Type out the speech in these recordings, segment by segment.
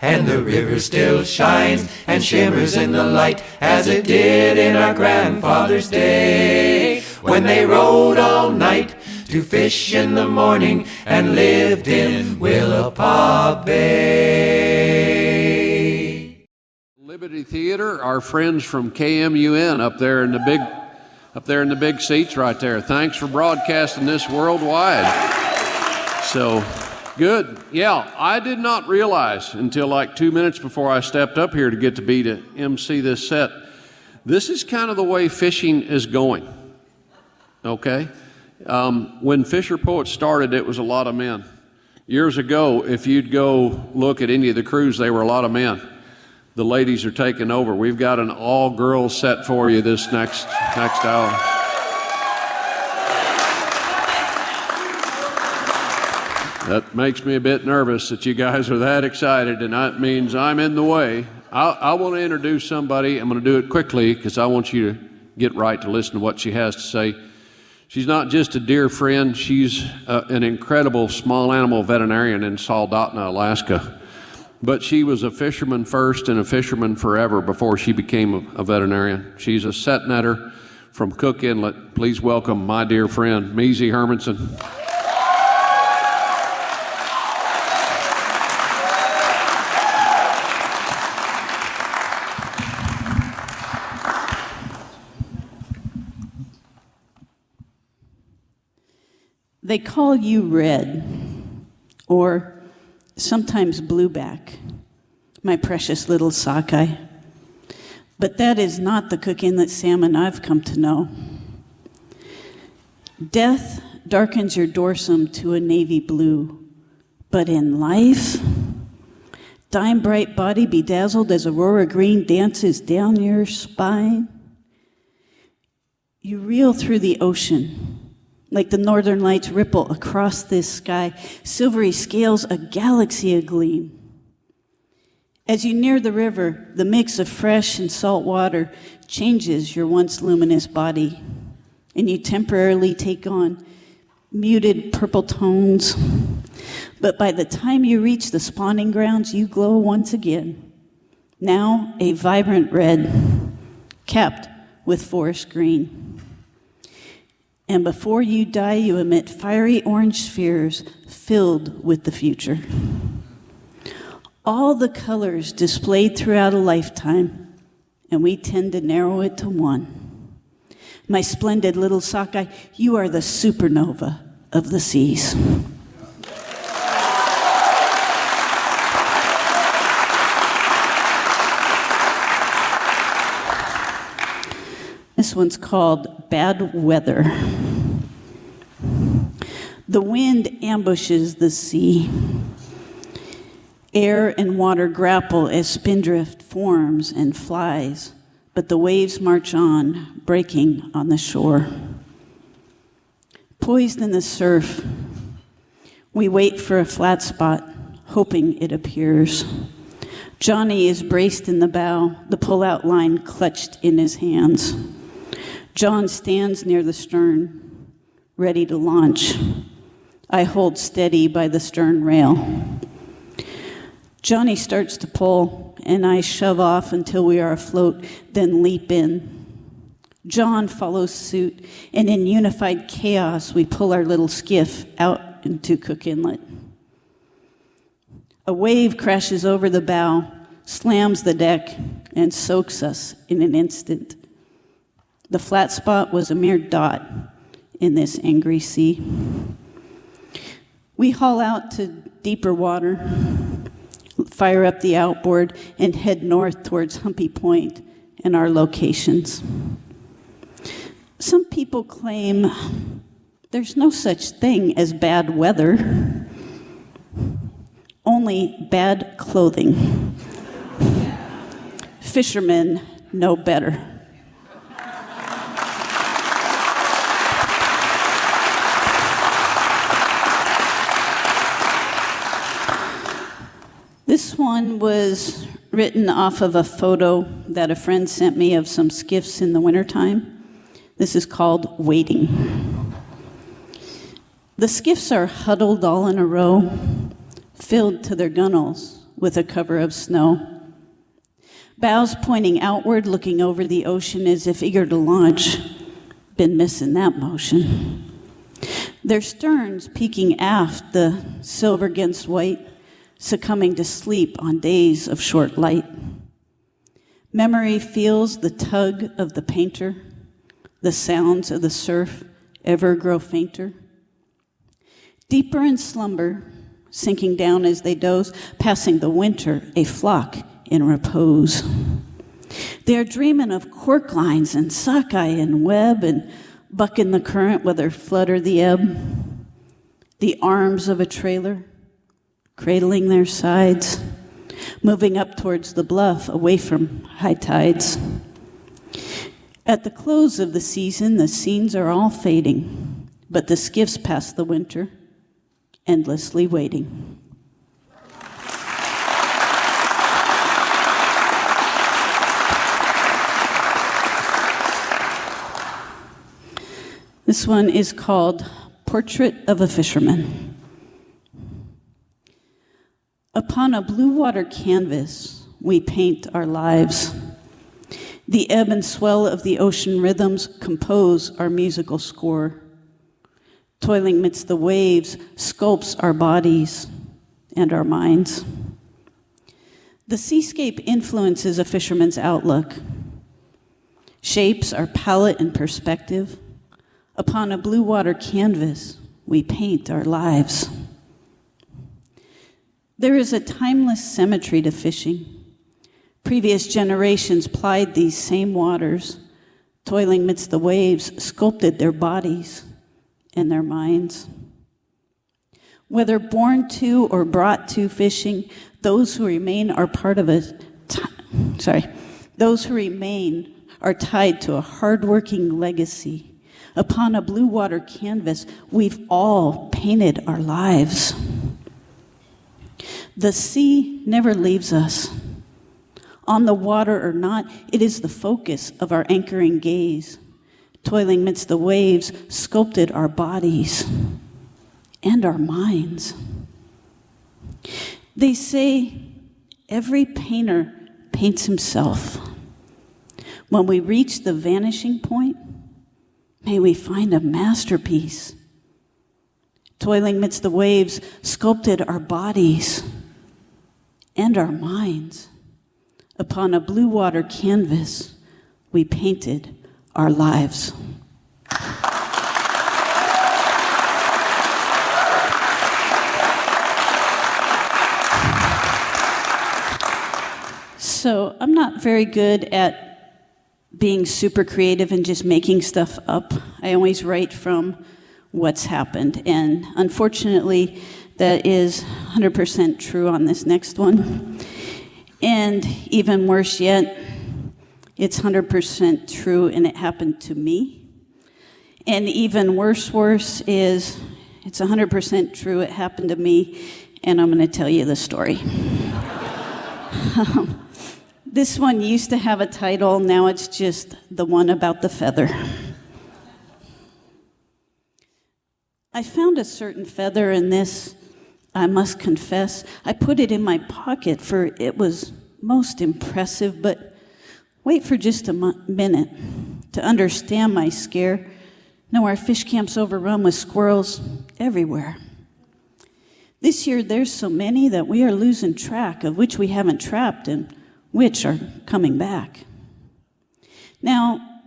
And the river still shines and shimmers in the light as it did in our grandfather's day, when they rode all night to fish in the morning and lived in Willapa Bay. Liberty Theater, our friends from KMUN up there in the big seats right there. Thanks for broadcasting this worldwide. So good. Yeah, I did not realize until like 2 minutes before I stepped up here to get to be to MC this set. This is kind of the way fishing is going. Okay? When Fisher Poets started, it was a lot of men. Years ago, if you'd go look at any of the crews, they were a lot of men. The ladies are taking over. We've got an all-girls set for you this next hour. That makes me a bit nervous that you guys are that excited, and that means I'm in the way. I want to introduce somebody. I'm going to do it quickly because I want you to get right to listen to what she has to say. She's not just a dear friend. She's an incredible small animal veterinarian in Soldotna, Alaska. But she was a fisherman first and a fisherman forever before she became a veterinarian. She's a set netter from Cook Inlet. Please welcome my dear friend, Meezie Hermansen. They call you red, or sometimes blueback, my precious little sockeye. But that is not the Cook Inlet salmon I've come to know. Death darkens your dorsum to a navy blue, but in life, dime bright body bedazzled as aurora green dances down your spine. You reel through the ocean, like the northern lights ripple across this sky, silvery scales a galaxy agleam. As you near the river, the mix of fresh and salt water changes your once luminous body, and you temporarily take on muted purple tones. But by the time you reach the spawning grounds, you glow once again, now a vibrant red, capped with forest green. And before you die, you emit fiery orange spheres filled with the future. All the colors displayed throughout a lifetime, and we tend to narrow it to one. My splendid little sockeye, you are the supernova of the seas. This one's called Bad Weather. The wind ambushes the sea. Air and water grapple as spindrift forms and flies, but the waves march on, breaking on the shore. Poised in the surf, we wait for a flat spot, hoping it appears. Johnny is braced in the bow, the pull-out line clutched in his hands. John stands near the stern, ready to launch. I hold steady by the stern rail. Johnny starts to pull, and I shove off until we are afloat, then leap in. John follows suit, and in unified chaos, we pull our little skiff out into Cook Inlet. A wave crashes over the bow, slams the deck, and soaks us in an instant. The flat spot was a mere dot in this angry sea. We haul out to deeper water, fire up the outboard, and head north towards Humpy Point and our locations. Some people claim there's no such thing as bad weather, only bad clothing. Fishermen know better. This one was written off of a photo that a friend sent me of some skiffs in the wintertime. This is called Waiting. The skiffs are huddled all in a row, filled to their gunnels with a cover of snow. Bows pointing outward, looking over the ocean as if eager to launch. Been missing that motion. Their sterns peeking aft, the silver against white, succumbing to sleep on days of short light. Memory feels the tug of the painter, the sounds of the surf ever grow fainter. Deeper in slumber, sinking down as they doze, passing the winter, a flock in repose. They are dreaming of cork lines and sockeye and web and bucking the current, whether flood or the ebb. The arms of a trailer, cradling their sides, moving up towards the bluff, away from high tides. At the close of the season, the scenes are all fading, but the skiffs pass the winter, endlessly waiting. This one is called Portrait of a Fisherman. Upon a blue water canvas, we paint our lives. The ebb and swell of the ocean rhythms compose our musical score. Toiling midst the waves sculpts our bodies and our minds. The seascape influences a fisherman's outlook, shapes our palette and perspective. Upon a blue water canvas, we paint our lives. There is a timeless symmetry to fishing. Previous generations plied these same waters, toiling midst the waves, sculpted their bodies and their minds. Whether born to or brought to fishing, those who remain are part of those who remain are tied to a hardworking legacy. Upon a blue water canvas, we've all painted our lives. The sea never leaves us. On the water or not, it is the focus of our anchoring gaze. Toiling midst the waves, sculpted our bodies and our minds. They say every painter paints himself. When we reach the vanishing point, may we find a masterpiece. Toiling midst the waves, sculpted our bodies and our minds. Upon a blue water canvas, we painted our lives. So I'm not very good at being super creative and just making stuff up. I always write from what's happened. And unfortunately, that is 100% true on this next one. And even worse yet, it's 100% true and it happened to me. And even worse is it's 100% true, it happened to me, and I'm going to tell you the story. This one used to have a title, now it's just the one about the feather. I found a certain feather in this, I must confess. I put it in my pocket for it was most impressive, but wait for just a minute to understand my scare. No, our fish camp's overrun with squirrels everywhere. This year there's so many that we are losing track of which we haven't trapped and which are coming back. Now,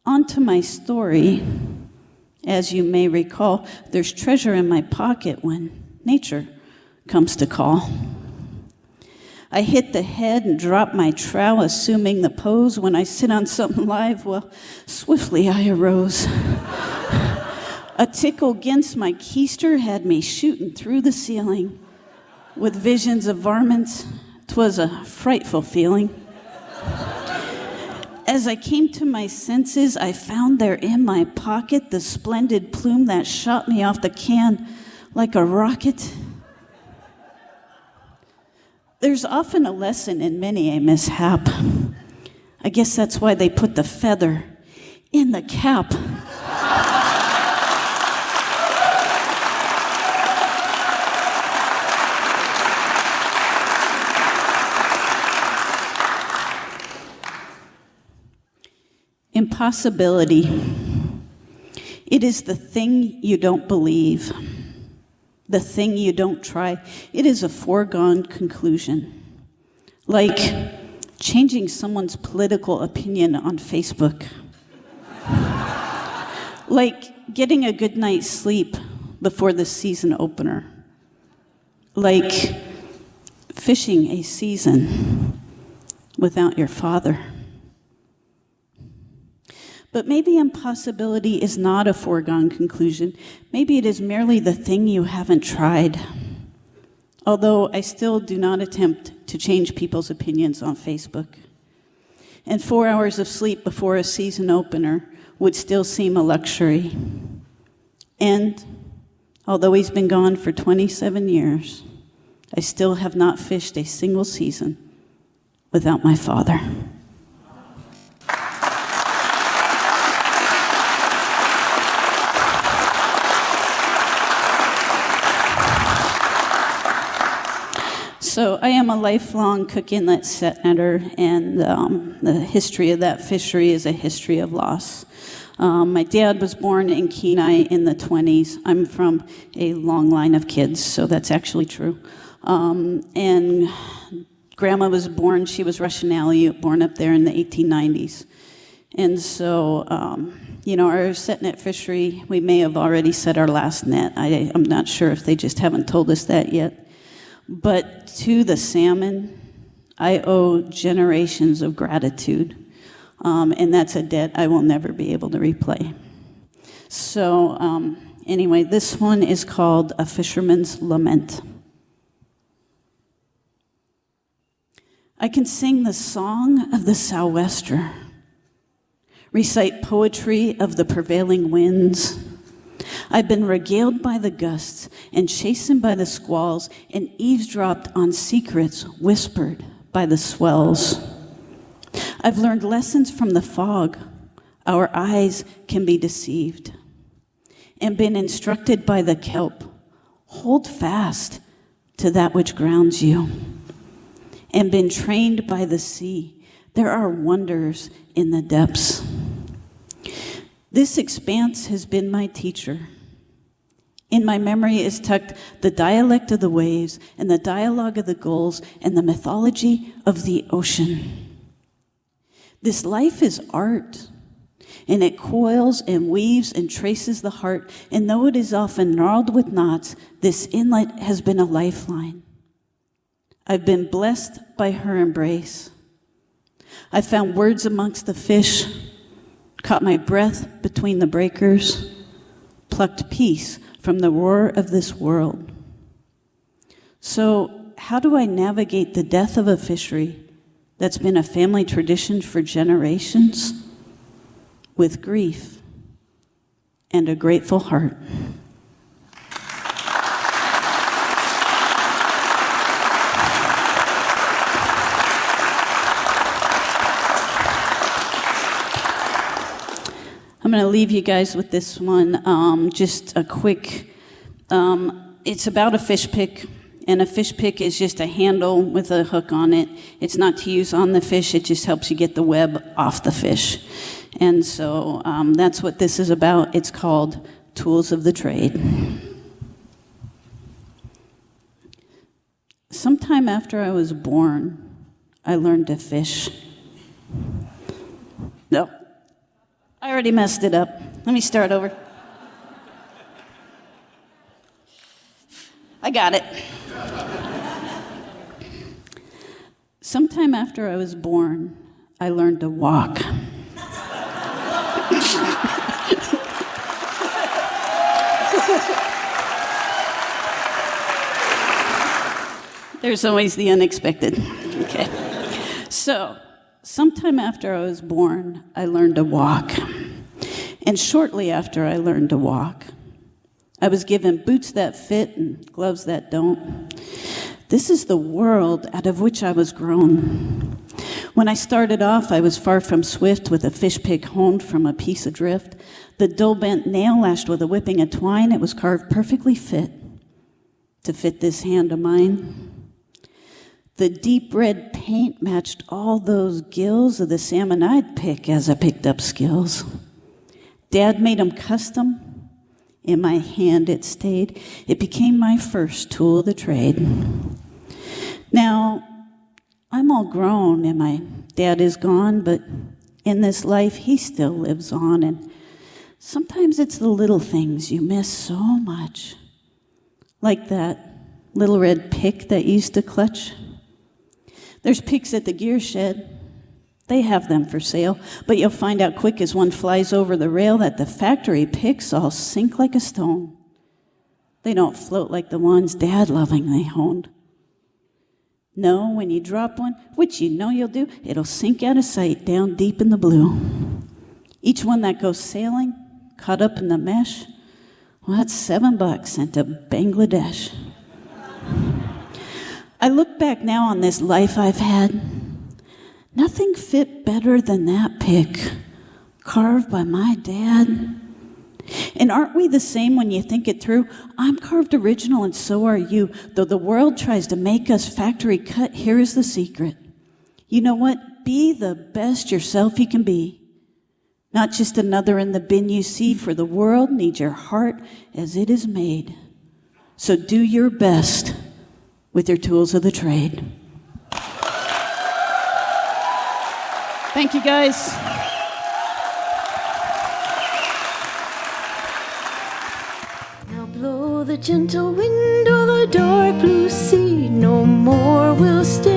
on to my story. As you may recall, there's treasure in my pocket when nature comes to call. I hit the head and drop my trowel, assuming the pose. When I sit on something live, well, swiftly I arose. A tickle against my keister had me shooting through the ceiling. With visions of varmints, 'twas a frightful feeling. As I came to my senses, I found there in my pocket the splendid plume that shot me off the can like a rocket. There's often a lesson in many a mishap. I guess that's why they put the feather in the cap. Impossibility. It is the thing you don't believe, the thing you don't try. It is a foregone conclusion. Like changing someone's political opinion on Facebook. Like getting a good night's sleep before the season opener. Like fishing a season without your father. But maybe impossibility is not a foregone conclusion. Maybe it is merely the thing you haven't tried. Although I still do not attempt to change people's opinions on Facebook. And 4 hours of sleep before a season opener would still seem a luxury. And although he's been gone for 27 years, I still have not fished a single season without my father. So I am a lifelong Cook Inlet set netter, and the history of that fishery is a history of loss. My dad was born in Kenai in the 20s. I'm from a long line of kids, so that's actually true. And Grandma was born, she was Russian Aleut, born up there in the 1890s. And so, our set net fishery, we may have already set our last net. I'm not sure if they just haven't told us that yet. But to the salmon, I owe generations of gratitude. And that's a debt I will never be able to repay. So anyway, this one is called A Fisherman's Lament. I can sing the song of the sou'wester, recite poetry of the prevailing winds. I've been regaled by the gusts and chastened by the squalls and eavesdropped on secrets whispered by the swells. I've learned lessons from the fog. Our eyes can be deceived. And been instructed by the kelp. Hold fast to that which grounds you. And been trained by the sea. There are wonders in the depths. This expanse has been my teacher. In my memory is tucked the dialect of the waves and the dialogue of the gulls and the mythology of the ocean. This life is art, and it coils and weaves and traces the heart, and though it is often gnarled with knots, this inlet has been a lifeline. I've been blessed by her embrace. I found words amongst the fish, caught my breath between the breakers, plucked peace from the roar of this world. So, how do I navigate the death of a fishery that's been a family tradition for generations? With grief and a grateful heart. I'm going to leave you guys with this one, just a quick, it's about a fish pick, and a fish pick is just a handle with a hook on it. It's not to use on the fish, it just helps you get the web off the fish. And so that's what this is about. It's called Tools of the Trade. Sometime after I was born, I learned to fish. No. I already messed it up. Let me start over. I got it. Sometime after I was born, I learned to walk. There's always the unexpected. Okay. So, sometime after I was born, I learned to walk. And shortly after I learned to walk, I was given boots that fit and gloves that don't. This is the world out of which I was grown. When I started off, I was far from swift with a fish pick honed from a piece of drift. The dull bent nail lashed with a whipping of twine, it was carved perfectly fit to fit this hand of mine. The deep red paint matched all those gills of the salmon I'd pick as I picked up skills. Dad made 'em custom. In my hand it stayed. It became my first tool of the trade. Now, I'm all grown and my dad is gone, but in this life he still lives on, and sometimes it's the little things you miss so much. Like that little red pick that you used to clutch. There's picks at the gear shed. They have them for sale, but you'll find out quick as one flies over the rail that the factory picks all sink like a stone. They don't float like the ones Dad lovingly honed. No, when you drop one, which you know you'll do, it'll sink out of sight down deep in the blue. Each one that goes sailing, caught up in the mesh, well, that's $7 sent to Bangladesh. I look back now on this life I've had. Nothing fit better than that pick, carved by my dad. And aren't we the same when you think it through? I'm carved original and so are you. Though the world tries to make us factory cut, here is the secret. You know what? Be the best yourself you can be. Not just another in the bin you see, for the world needs your heart as it is made. So do your best with your tools of the trade. Thank you, guys. Now blow the gentle wind o'er the dark blue sea. No more will stay